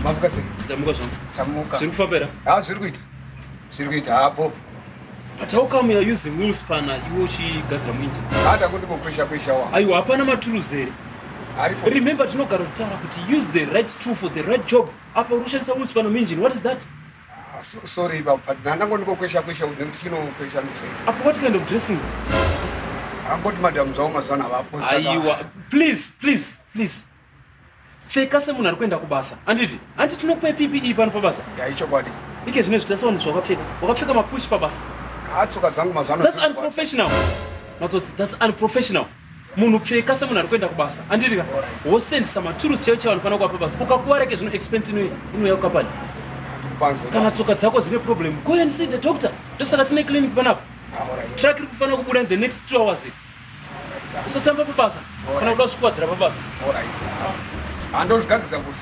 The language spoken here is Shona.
Mavukase. Tamuka zvangu. Tamuka. Zviri kufambira? Zviri kuita hapo. But how come you are using wheel spanner iwe uchigadzira muinjini? Hata kundikwesha wa. Aiwa, hapana matools here. Remember tinogara kutaura kuti use the right tool for the right job. Apa uri kushandisa wheel spanner muinjini. What is that? Sorry baba, ndangondikokwesha nekuti chinokwesha sei. Apa what kind of dressing? Angoti madam zvawo mazana vapo. Aiwa, please. Pfeka semunhu ari kuenda kubasa. Anditi tinokupa PPE pano pabasa. Ichokwadi. Ike zvino zvitasaona zvawakapfeka. Wakapfeka mapush pabasa. Tsoka dzangu mazana. That's unprofessional. That's unprofessional. Munhu pfeka semunhu ari kuenda kubasa. Anditika wosendisa matools chaiwo anofanira kuva pabasa. Ukakuwara ke zvino expense inouya kukampani. Kana tsoka dzako dzine problem, go and see the doctor. Ndosaka tine clinic panapo. Truck iri kufanira kubuda in the next 2 hours. Usatamba pabasa. Kana kuda kusvikuwadzira pabasa. Andozvigadzisa kuti